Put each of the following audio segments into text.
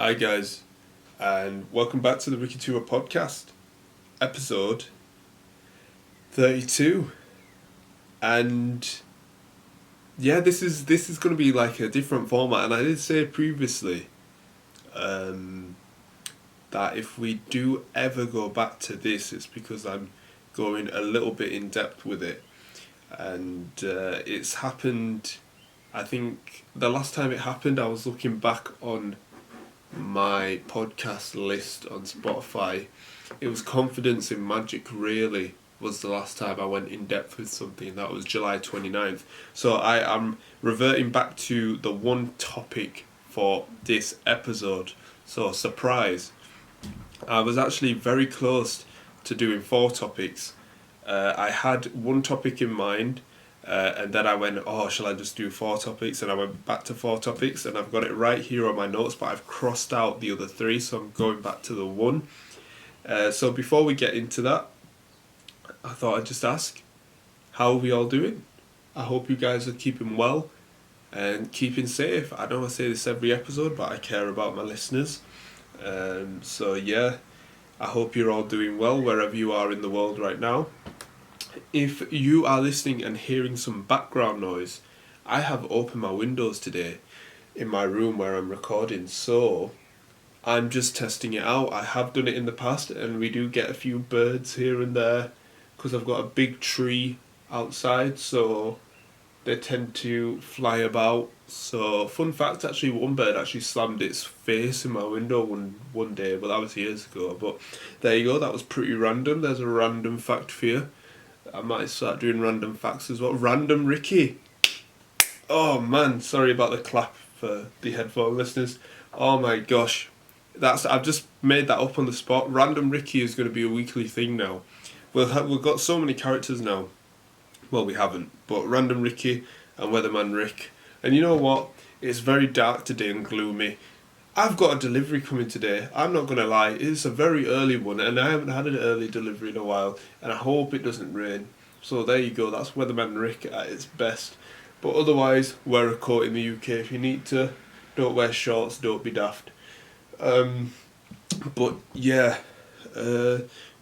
Hi guys, and welcome back to the Ricky2ra podcast, episode 32. And yeah, this is going to be like a different format. And I did say previously that if we do ever go back to this, it's because I'm going a little bit in depth with it. And it's happened. I think the last time it happened, I was looking back on my podcast list on Spotify. It was Confidence in Magic, really, was the last time I went in depth with something. That was July 29th. So I am reverting back to the one topic for this episode. So, surprise. I was actually very close to doing 4 topics. I had one topic in mind. And then I went, shall I just do 4 topics? And I went back to 4 topics, and I've got it right here on my notes, but I've crossed out the other 3, so I'm going back to the 1. So before we get into that, I thought I'd just ask, how are we all doing? I hope you guys are keeping well and keeping safe. I know I say this every episode, but I care about my listeners. So yeah, I hope you're all doing well wherever you are in the world right now. If you are listening and hearing some background noise, I have opened my windows today in my room where I'm recording, so I'm just testing it out. I have done it in the past, and we do get a few birds here and there because I've got a big tree outside, so they tend to fly about. So fun fact, actually one bird actually slammed its face in my window one day, but that was years ago. But there you go, that was pretty random. There's a random fact for you. I might start doing random facts as well. Random Ricky. Oh man, sorry about the clap for the headphone listeners. Oh my gosh. I've just made that up on the spot. Random Ricky is going to be a weekly thing now. We've got so many characters now. Well, we haven't, but Random Ricky and Weatherman Rick. And you know what? It's very dark today and gloomy. I've got a delivery coming today. I'm not going to lie, it's a very early one, and I haven't had an early delivery in a while, and I hope it doesn't rain. So there you go, that's Weatherman Rick at its best. But otherwise, wear a coat in the UK if you need to. Don't wear shorts, don't be daft. But yeah,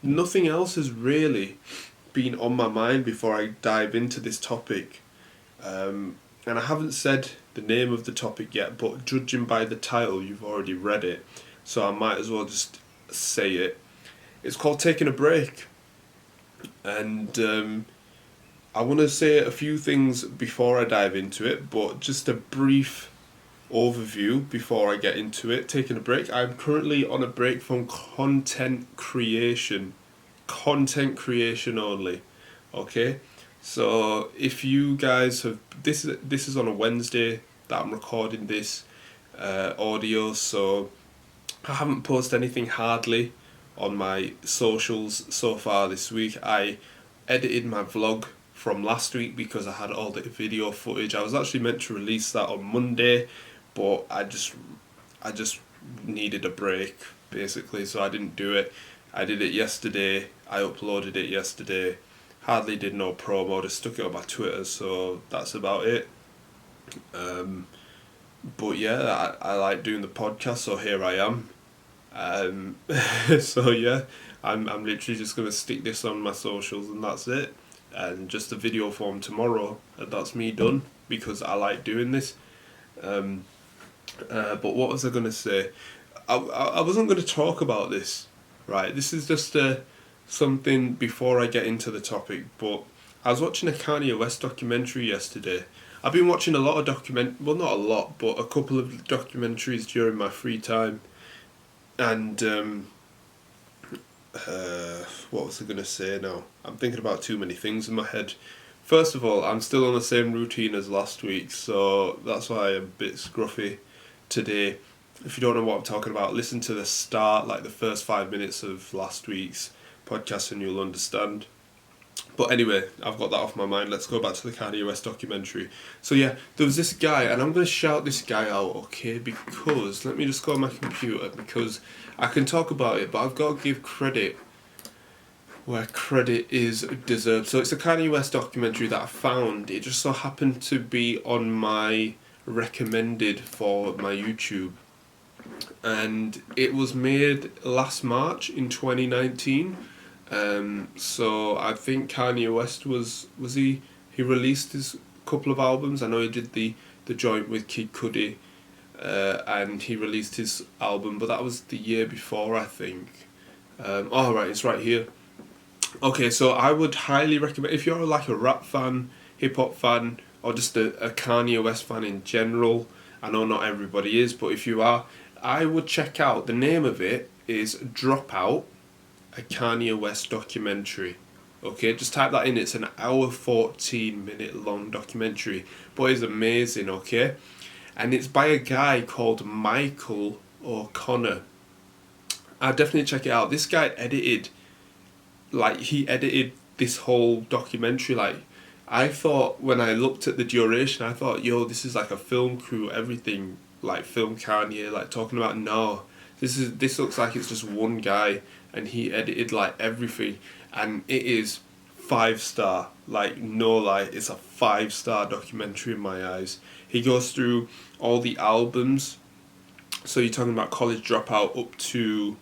nothing else has really been on my mind before I dive into this topic. And I haven't said the name of the topic yet, but judging by the title, you've already read it, so I might as well just say it. It's called Taking a Break, and I want to say a few things before I dive into it, but just a brief overview before I get into it. Taking a break. I'm currently on a break from content creation only, okay? So if you guys have this is on a Wednesday that I'm recording this audio, so I haven't posted anything hardly on my socials so far this week. I edited my vlog from last week because I had all the video footage. I was actually meant to release that on Monday, but I just needed a break basically, so I didn't do it. I did it yesterday. I uploaded it yesterday. Hardly did no promo, just stuck it on my Twitter, so that's about it. But yeah, I like doing the podcast, so here I am. So yeah, I'm literally just gonna stick this on my socials and that's it. And just a video form tomorrow, and that's me done because I like doing this. But what was I gonna say? I wasn't gonna talk about this, right? This is just something before I get into the topic, but I was watching a Kanye West documentary yesterday. I've been watching a lot of well, not a lot, but a couple of documentaries during my free time. And what was I going to say now? I'm thinking about too many things in my head. First of all, I'm still on the same routine as last week, so that's why I'm a bit scruffy today. If you don't know what I'm talking about, listen to the start, like the first 5 minutes of last week's podcast, and you'll understand. But anyway, I've got that off my mind. Let's go back to the Kanye West documentary. So yeah, there was this guy, and I'm going to shout this guy out, okay, because, let me just go on my computer, because I can talk about it, but I've got to give credit where credit is deserved. So it's a Kanye West documentary that I found. It just so happened to be on my recommended for my YouTube. and it was made last March in 2019. So I think Kanye West he released his couple of albums. I know he did the joint with Kid Cudi, and he released his album, but that was the year before, I think. Oh right, it's right here. Okay, so I would highly recommend, if you're like a rap fan, hip hop fan, or just a Kanye West fan in general. I know not everybody is, but if you are, I would check out. The name of it is Dropout, a Kanye West documentary. Okay, just type that in. It's an hour 14-minute long documentary, but it's amazing. Okay, and it's by a guy called Michael O'Connor. I'll definitely check it out. This guy edited this whole documentary. Like, I thought when I looked at the duration, I thought, yo, this is like a film crew, everything, like film Kanye, like talking about, no, this looks like it's just one guy, and he edited like everything, and it is 5-star, like no lie, it's a 5-star documentary in my eyes. He goes through all the albums, so you're talking about College Dropout up to,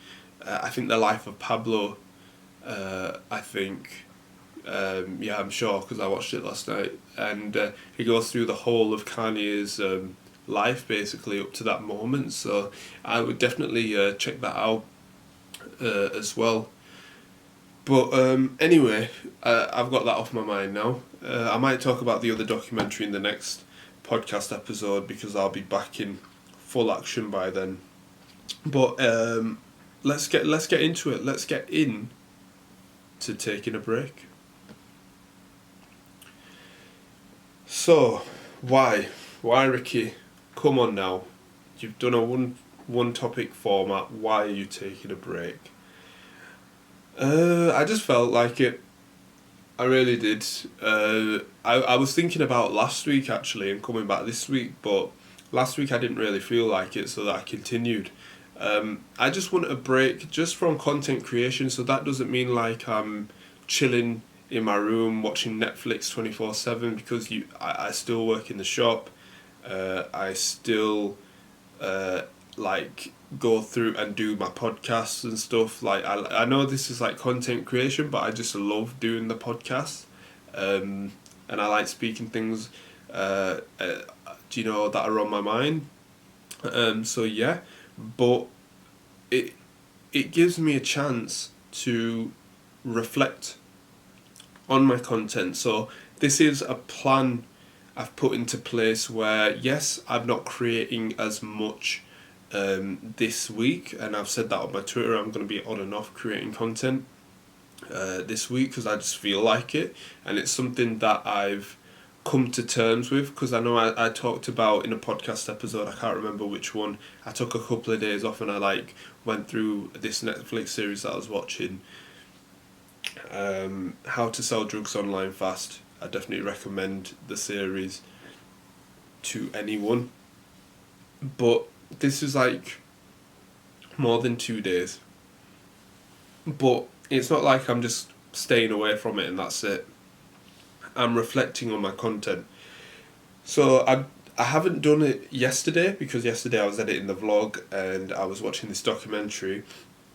I think The Life of Pablo, I think. Yeah, I'm sure because I watched it last night, and he goes through the whole of Kanye's life basically up to that moment. So I would definitely check that out as well. But anyway, I've got that off my mind now. I might talk about the other documentary in the next podcast episode because I'll be back in full action by then. But let's get into it. Let's get in to taking a break. So, why Ricky? Come on now, you've done a one topic format. Why are you taking a break? I just felt like it. I really did. I was thinking about last week actually and coming back this week, but last week I didn't really feel like it, so that I continued. I just want a break just from content creation, so that doesn't mean like I'm chilling in my room watching Netflix 24/7 because I still work in the shop. I still like go through and do my podcasts and stuff. Like I know this is like content creation, but I just love doing the podcast, and I like speaking things, you know, that are on my mind. So yeah, but it gives me a chance to reflect on my content. So this is a plan I've put into place where, yes, I'm not creating as much this week, and I've said that on my Twitter. I'm going to be on and off creating content this week because I just feel like it, and it's something that I've come to terms with, because I know I talked about in a podcast episode, I can't remember which one, I took a couple of days off and I like went through this Netflix series that I was watching, How to Sell Drugs Online Fast. I definitely recommend the series to anyone, but this is like more than 2 days, but it's not like I'm just staying away from it and that's it. I'm reflecting on my content. So I haven't done it yesterday because yesterday I was editing the vlog and I was watching this documentary,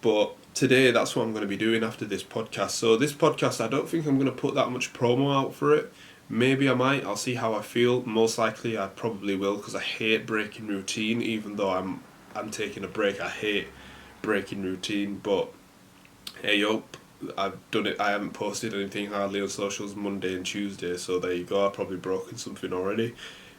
but today that's what I'm going to be doing after this podcast. So this podcast, I don't think I'm going to put that much promo out for it. Maybe I might. I'll see how I feel. Most likely I probably will, because I hate breaking routine. Even though I'm taking a break, I hate breaking routine. But hey, yup, I've done it. I haven't posted anything hardly on socials Monday and Tuesday, so there you go. I've probably broken something already.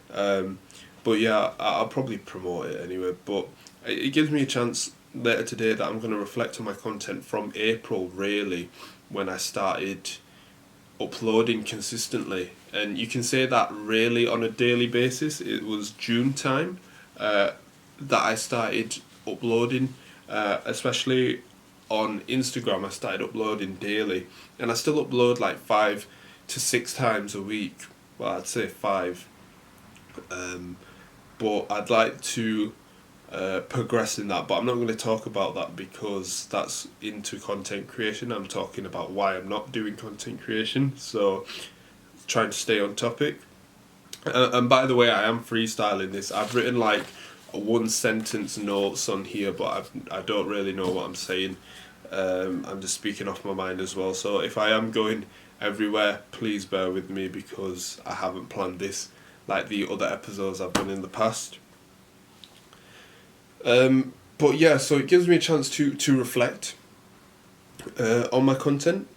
But yeah, I'll probably promote it anyway. But it gives me a chance later today that I'm going to reflect on my content from April, really, when I started uploading consistently. And you can say that really on a daily basis. It was June time that I started uploading, especially on Instagram. I started uploading daily, and I still upload like 5 to 6 times a week. Well, I'd say 5, but I'd like to progress in that, but I'm not going to talk about that because that's into content creation. I'm talking about why I'm not doing content creation, so trying to stay on topic. And by the way, I am freestyling this. I've written like one sentence notes on here, but I don't really know what I'm saying. I'm just speaking off my mind as well. So if I am going everywhere, please bear with me because I haven't planned this like the other episodes I've done in the past. But yeah, so it gives me a chance to reflect on my content.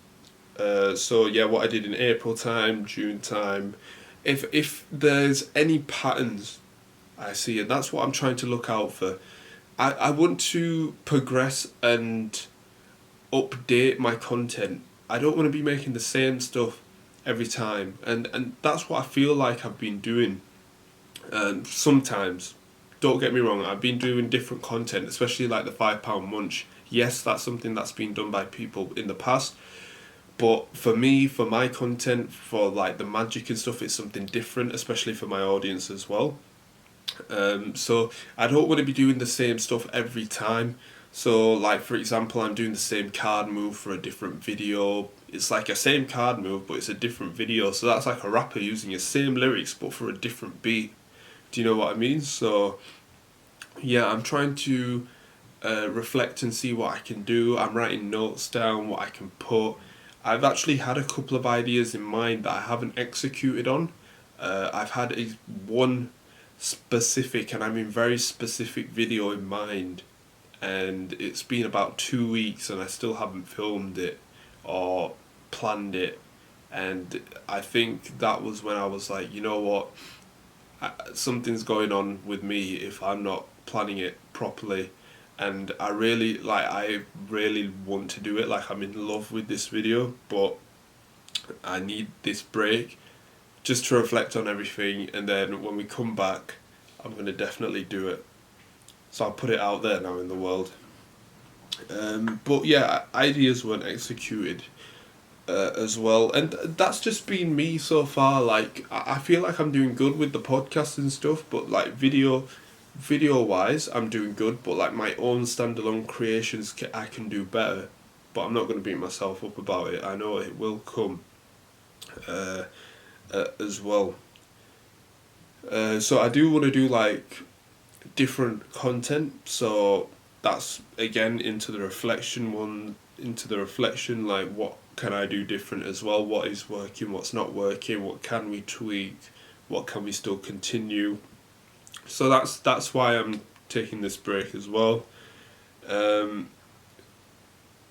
So yeah, what I did in April time, June time. If there's any patterns I see, and that's what I'm trying to look out for. I want to progress and update my content. I don't want to be making the same stuff every time, and that's what I feel like I've been doing. Sometimes, don't get me wrong, I've been doing different content, especially like the £5 munch. Yes, that's something that's been done by people in the past, but for me, for my content, for like the magic and stuff, it's something different, especially for my audience as well. So I don't want to be doing the same stuff every time. So like for example, I'm doing the same card move for a different video. It's like a same card move, but it's a different video. So that's like a rapper using the same lyrics, but for a different beat. Do you know what I mean? So yeah, I'm trying to reflect and see what I can do. I'm writing notes down, what I can put. I've actually had a couple of ideas in mind that I haven't executed on. I've had one specific, and I mean very specific video in mind, and it's been about 2 weeks and I still haven't filmed it or planned it. And I think that was when I was like, you know what, something's going on with me if I'm not planning it properly. And I really want to do it. Like, I'm in love with this video, but I need this break just to reflect on everything, and then when we come back, I'm going to definitely do it. So I'll put it out there now in the world. But yeah, ideas weren't executed as well, and that's just been me so far. Like, I feel like I'm doing good with the podcast and stuff, but like video wise, I'm doing good, but like my own standalone creations, I can do better. But I'm not going to beat myself up about it. I know it will come as well. So I do want to do like different content. So that's again into the reflection, like what can I do different as well? What is working? What's not working? What can we tweak? What can we still continue? So that's why I'm taking this break as well.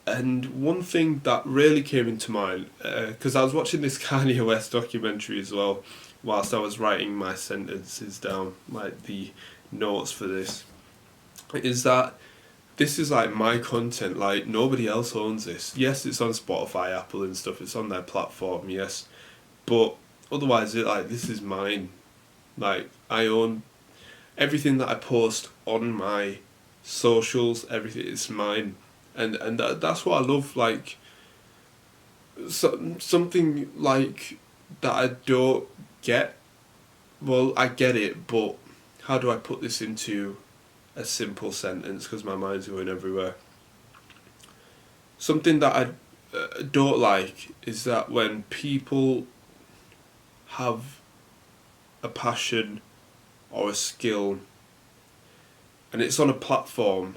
And one thing that really came into mind, because I was watching this Kanye West documentary as well, whilst I was writing my sentences down, like the notes for this, is that this is like my content. Like, nobody else owns this. Yes, it's on Spotify, Apple and stuff. It's on their platform, yes, but otherwise, this is mine. Like, I own everything that I post on my socials. Everything is mine. And that's what I love, like, something like that I don't get. Well, I get it, but how do I put this into a simple sentence, because my mind's going everywhere. Something that I don't like is that when people have a passion or a skill and it's on a platform,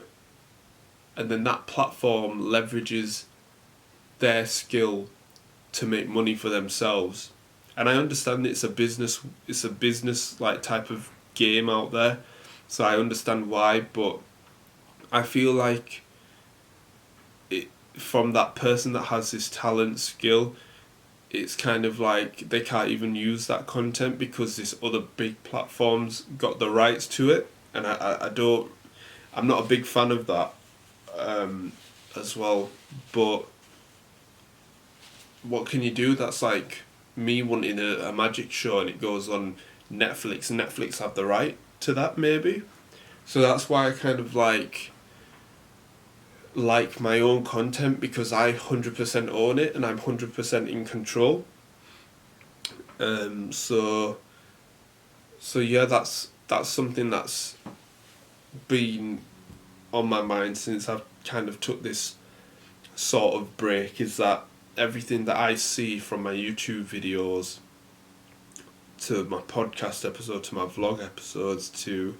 and then that platform leverages their skill to make money for themselves. And I understand it's a business like type of game out there, so I understand why, but I feel like from that person that has this talent, skill, it's kind of like they can't even use that content because this other big platforms got the rights to it, and I'm not a big fan of that as well. But what can you do? That's like me wanting a magic show and it goes on Netflix, and Netflix have the right to that maybe. So that's why I kind of like my own content, because I 100% own it and I'm 100% in control. So yeah, that's something that's been on my mind since I've kind of took this sort of break, is that everything that I see from my YouTube videos to my podcast episode to my vlog episodes to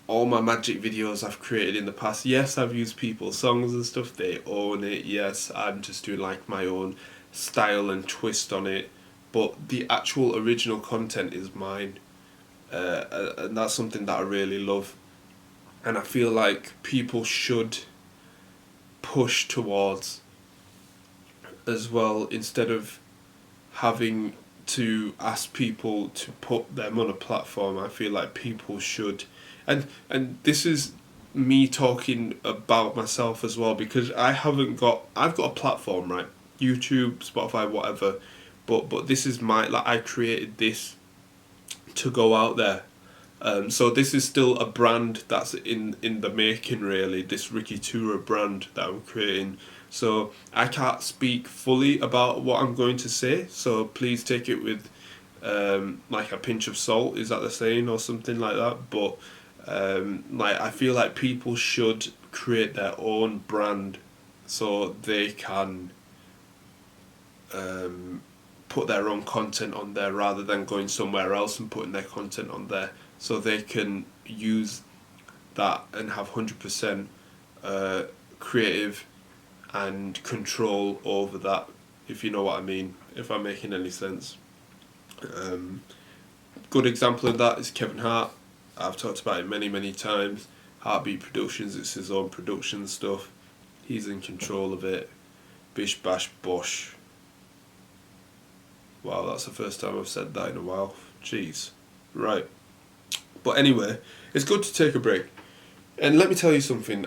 all my magic videos I've created in the past, yes, I've used people's songs and stuff, they own it, yes, I'm just doing like my own style and twist on it, but the actual original content is mine, and that's something that I really love, and I feel like people should push towards as well, instead of having to ask people to put them on a platform. I feel like people should, and this is me talking about myself as well, because I've got a platform, right? YouTube, Spotify, whatever, but this is like I created this to go out there. So this is still a brand that's in the making, really, this Ricky2ra brand that I'm creating. So I can't speak fully about what I'm going to say, so please take it with like a pinch of salt, is that the saying, or something like that. But like I feel like people should create their own brand so they can put their own content on there rather than going somewhere else and putting their content on there, so they can use that and have 100% creative and control over that, if you know what I mean, if I'm making any sense. Good example of that is Kevin Hart. I've talked about it many times. Heartbeat Productions, it's his own production stuff. He's in control of it. Bish bash bosh. Wow, that's the first time I've said that in a while. Jeez. Right. But anyway, it's good to take a break. And let me tell you something.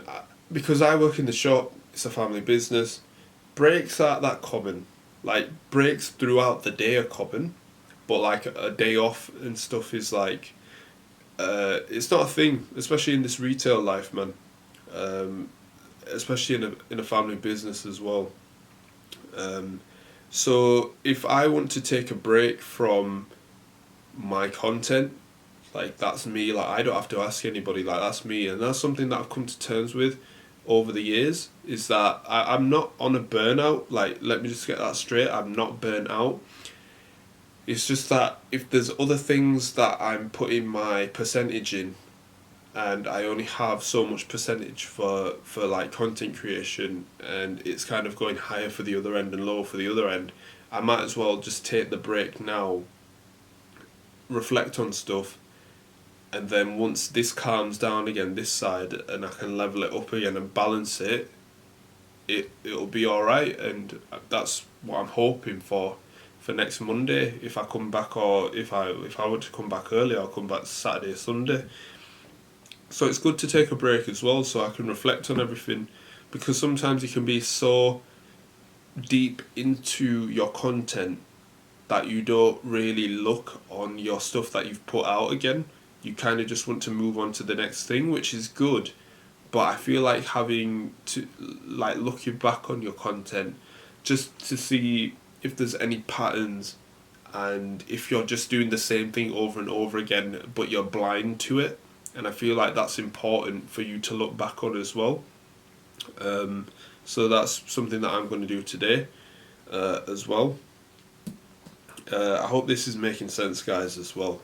Because I work in the shop, it's a family business, breaks aren't that common. Like, breaks throughout the day are common, but like a day off and stuff is like, it's not a thing, especially in this retail life, man. Especially in a family business as well. So if I want to take a break from my content, like that's me, like I don't have to ask anybody, like that's me, and that's something that I've come to terms with over the years, is that I'm not on a burnout. Like, let me just get that straight, I'm not burnt out. It's just that if there's other things that I'm putting my percentage in, and I only have so much percentage for like content creation, and it's kind of going higher for the other end and lower for the other end, I might as well just take the break now, reflect on stuff, and then once this calms down again, this side, and I can level it up again and balance it, it'll be alright. And that's what I'm hoping for next Monday, if I come back, or if I were to come back early, I'll come back Saturday, Sunday. So it's good to take a break as well, so I can reflect on everything, because sometimes you can be so deep into your content that you don't really look on your stuff that you've put out again. You kind of just want to move on to the next thing, which is good. But I feel like having to, like, looking back on your content just to see if there's any patterns, and if you're just doing the same thing over and over again but you're blind to it. And I feel like that's important for you to look back on as well. So that's something that I'm going to do today as well. I hope this is making sense, guys, as well,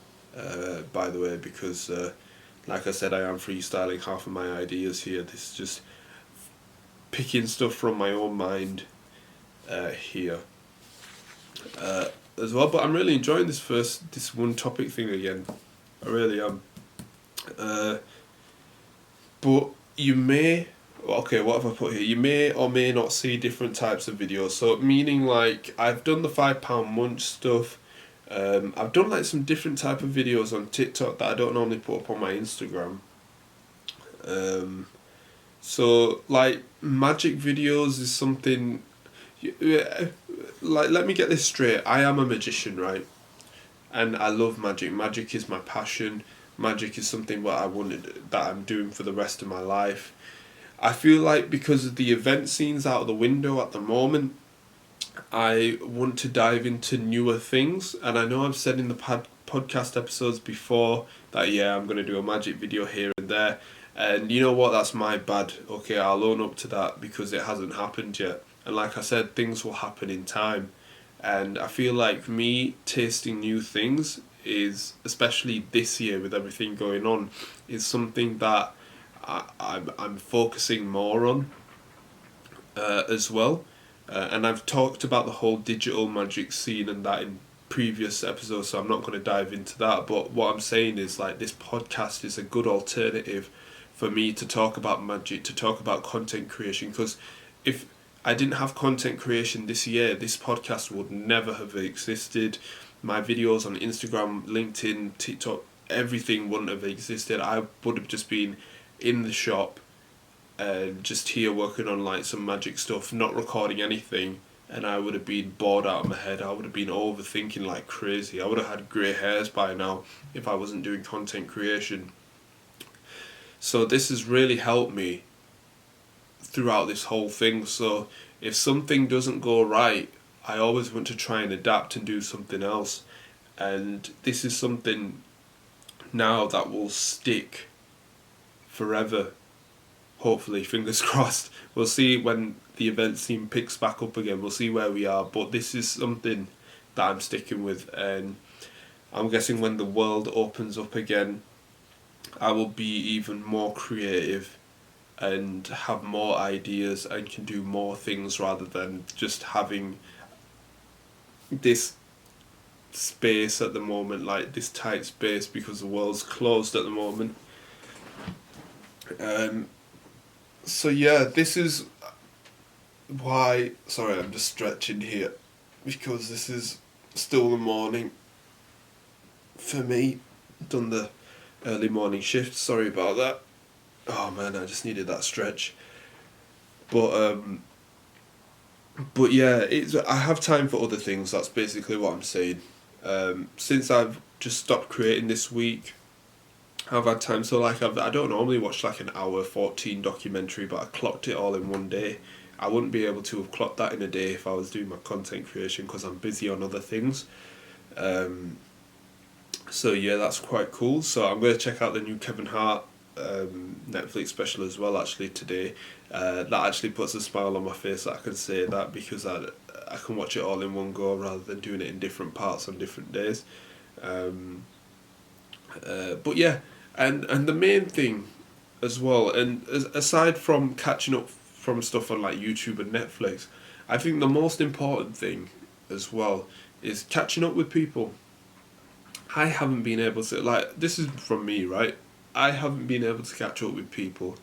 by the way, because like I said, I am freestyling half of my ideas here. This is just picking stuff from my own mind here as well. But I'm really enjoying this one topic thing again. I really am. But you may, okay, what have I put here? You may or may not see different types of videos. So meaning, like, I've done the £5 munch stuff. I've done like some different type of videos on TikTok that I don't normally put up on my Instagram. So like magic videos is something, like, let me get this straight. I am a magician, right? And I love magic. Magic is my passion. Magic is something that I'm doing for the rest of my life. I feel like because of the event scenes out of the window at the moment, I want to dive into newer things. And I know I've said in the podcast episodes before that, yeah, I'm going to do a magic video here and there. And you know what, that's my bad. Okay, I'll own up to that, because it hasn't happened yet. And like I said, things will happen in time. And I feel like me tasting new things is, especially this year with everything going on, is something that I'm focusing more on as well. And I've talked about the whole digital magic scene and that in previous episodes, so I'm not going to dive into that. But what I'm saying is, like, this podcast is a good alternative for me to talk about magic, to talk about content creation, because if I didn't have content creation this year, this podcast would never have existed. My videos on Instagram, LinkedIn, TikTok, everything wouldn't have existed. I would have just been in the shop and just here working on like some magic stuff, not recording anything, and I would have been bored out of my head. I would have been overthinking like crazy. I would have had grey hairs by now if I wasn't doing content creation. So this has really helped me throughout this whole thing. So if something doesn't go right, I always want to try and adapt and do something else. And this is something now that will stick forever. Hopefully, fingers crossed. We'll see when the event scene picks back up again. We'll see where we are. But this is something that I'm sticking with. And I'm guessing when the world opens up again, I will be even more creative and have more ideas and can do more things rather than just having this space at the moment, like this tight space, because the world's closed at the moment. So yeah, this is why, sorry, I'm just stretching here, because this is still the morning for me. Done the early morning shift, sorry about that. Oh man, I just needed that stretch. But yeah, I have time for other things, that's basically what I'm saying. Since I've just stopped creating this week, I've had time, so like I don't normally watch like an hour 14 documentary, but I clocked it all in one day. I wouldn't be able to have clocked that in a day if I was doing my content creation, because I'm busy on other things. So yeah, that's quite cool. So I'm going to check out the new Kevin Hart Netflix special as well actually today. That actually puts a smile on my face that I can say that, because I can watch it all in one go rather than doing it in different parts on different days. But yeah, and the main thing as well, and aside from catching up from stuff on like YouTube and Netflix, I think the most important thing as well is catching up with people. I haven't been able to, like, this is from me, right? I haven't been able to catch up with people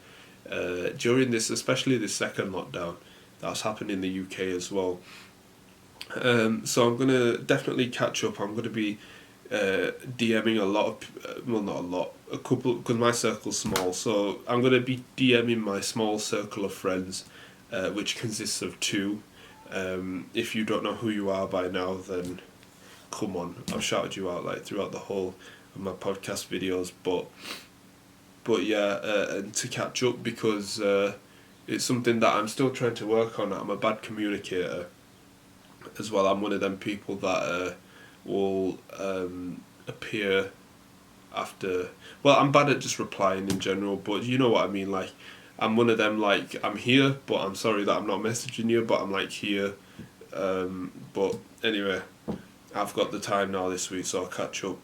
during this, especially this second lockdown that's happened in the UK as well. So I'm going to definitely catch up. I'm going to be DMing a lot of, well, not a lot, a couple, because my circle's small, so I'm going to be DMing my small circle of friends, which consists of 2. If you don't know who you are by now, then come on, I've shouted you out like throughout the whole of my podcast videos, but yeah, and to catch up, because it's something that I'm still trying to work on. I'm a bad communicator as well. I'm one of them people that will appear after, well, I'm bad at just replying in general, but you know what I mean, like, I'm one of them, like, I'm here, but I'm sorry that I'm not messaging you, but I'm like here. But anyway, I've got the time now this week, so I'll catch up.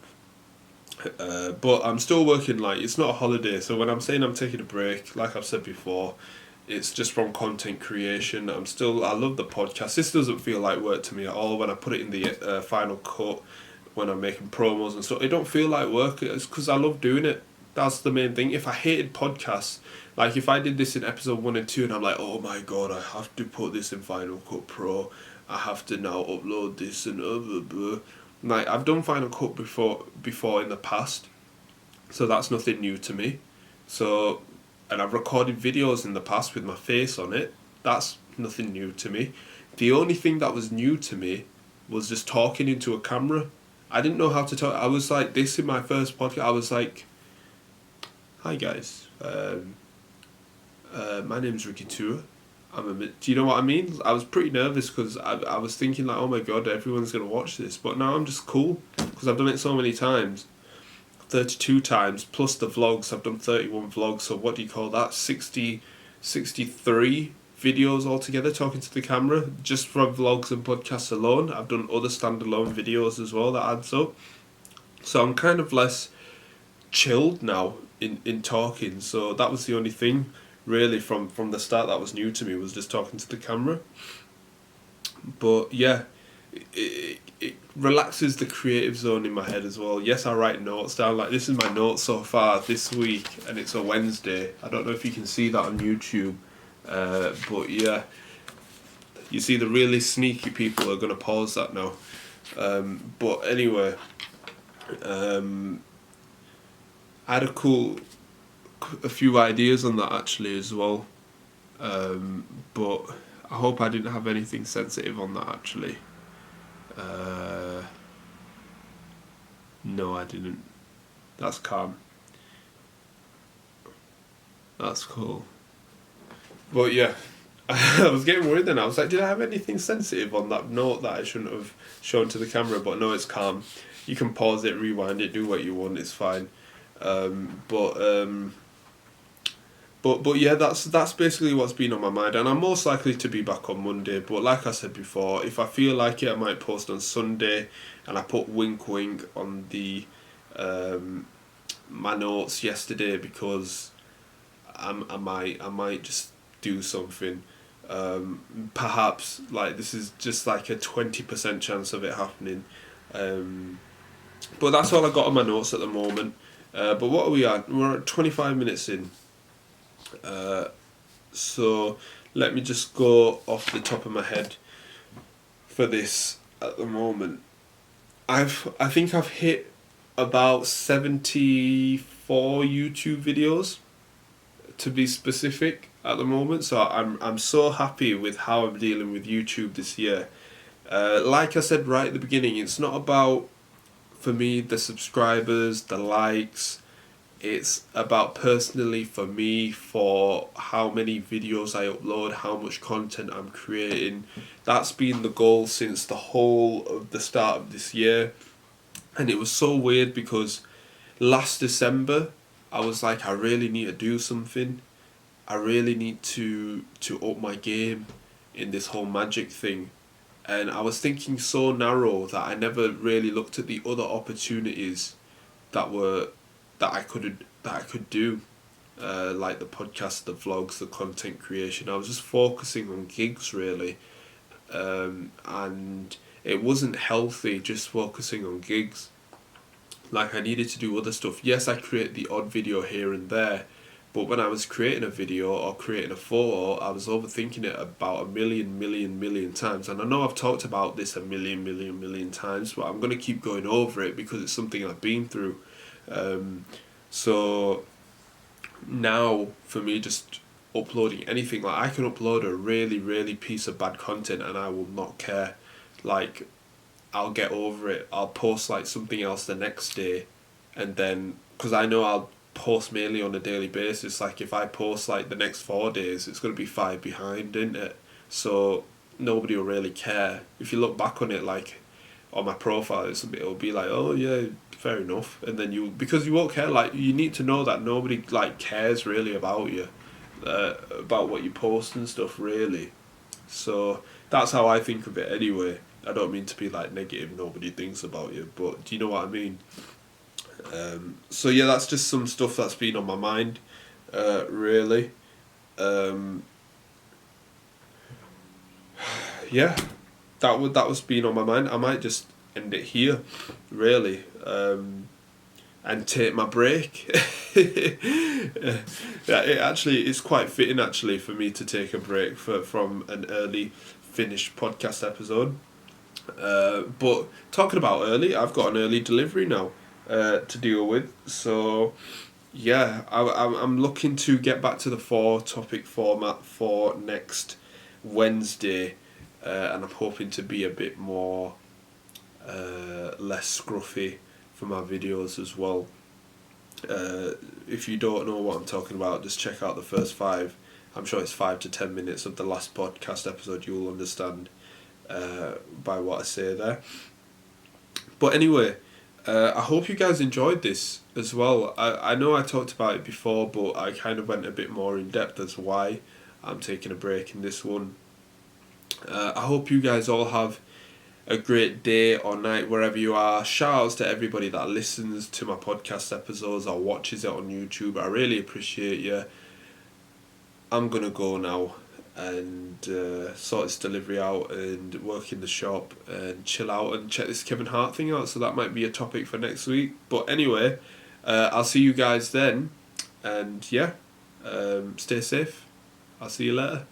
But I'm still working, like, it's not a holiday, so when I'm saying I'm taking a break, like I've said before, it's just from content creation. I love the podcast. This doesn't feel like work to me at all. When I put it in the final cut, when I'm making promos and stuff, it don't feel like work. It's because I love doing it. That's the main thing. If I hated podcasts, like if I did this in episode 1 and 2 and I'm like, oh my god, I have to put this in Final Cut Pro, I have to now upload this and blah, blah. Like, I've done Final Cut before in the past, so that's nothing new to me. So, and I've recorded videos in the past with my face on it. That's nothing new to me. The only thing that was new to me was just talking into a camera. I didn't know how to talk. I was like this in my first podcast. I was like, hi guys, my name's Ricky2ra. Do you know what I mean? I was pretty nervous because I was thinking like, oh my god, everyone's going to watch this. But now I'm just cool because I've done it so many times. 32 times plus the vlogs. I've done 31 vlogs, so what do you call that? 63 videos altogether talking to the camera, just from vlogs and podcasts alone. I've done other standalone videos as well, that adds up. So I'm kind of less chilled now in talking. So that was the only thing really from the start that was new to me, was just talking to the camera. But yeah, it relaxes the creative zone in my head as well. Yes, I write notes down. Like, this is my notes so far this week, and it's a Wednesday. I don't know if you can see that on YouTube, but yeah, you see the really sneaky people are going to pause that now. But anyway, I had a few ideas on that actually as well, but I hope I didn't have anything sensitive on that actually. No, I didn't. That's calm. That's cool. But yeah, I was getting worried then. I was like, did I have anything sensitive on that note that I shouldn't have shown to the camera? But no, it's calm. You can pause it, rewind it, do what you want. It's fine. But yeah, that's basically what's been on my mind, and I'm most likely to be back on Monday. But like I said before, if I feel like it, I might post on Sunday, and I put wink wink on the my notes yesterday because I might just do something. Perhaps like this is just like a 20% chance of it happening. But that's all I got on my notes at the moment. But what are we at? We're at 25 minutes in. So let me just go off the top of my head for this at the moment. I think I've hit about 74 YouTube videos, to be specific, at the moment. So I'm so happy with how I'm dealing with YouTube this year. Like I said right at the beginning, it's not about, for me, the subscribers, the likes. It's about personally for me, for how many videos I upload, how much content I'm creating. That's been the goal since the whole of the start of this year. And it was so weird because last December I was like, I really need to do something. I really need to up my game in this whole magic thing. And I was thinking so narrow that I never really looked at the other opportunities that were that I could do, like the podcast, the vlogs, the content creation. I was just focusing on gigs really, and it wasn't healthy just focusing on gigs. Like, I needed to do other stuff. Yes, I create the odd video here and there, but when I was creating a video or creating a photo, I was overthinking it about a million times. And I know I've talked about this a million times, but I'm going to keep going over it because it's something I've been through. So now for me, just uploading anything, like I can upload a really piece of bad content and I will not care. Like, I'll get over it. I'll post like something else the next day, and then because I know I'll post mainly on a daily basis. Like, if I post like the next 4 days, it's gonna be 5 behind, isn't it? So nobody will really care. If you look back on it, like on my profile, it'll be like, oh yeah, fair enough. And then because you won't care. Like, you need to know that nobody like cares really about you, about what you post and stuff really. So that's how I think of it anyway. I don't mean to be like negative, nobody thinks about you, but do you know what I mean? So yeah, that's just some stuff that's been on my mind, really. Yeah, that was being on my mind. I might just end it here, really, and take my break. Yeah, it's quite fitting actually for me to take a break from an early finished podcast episode. But talking about early, I've got an early delivery now to deal with. So yeah, I'm looking to get back to the 4-topic format for next Wednesday, and I'm hoping to be a bit more less scruffy for my videos as well. If you don't know what I'm talking about, just check out the first 5. I'm sure it's 5 to 10 minutes of the last podcast episode. You'll understand by what I say there. But anyway, I hope you guys enjoyed this as well. I know I talked about it before, but I kind of went a bit more in depth as to why I'm taking a break in this one. I hope you guys all have a great day or night wherever you are. Shout outs to everybody that listens to my podcast episodes or watches it on YouTube. I really appreciate you. I'm going to go now and sort this delivery out and work in the shop and chill out and check this Kevin Hart thing out. So that might be a topic for next week. But anyway, I'll see you guys then. And yeah, stay safe. I'll see you later.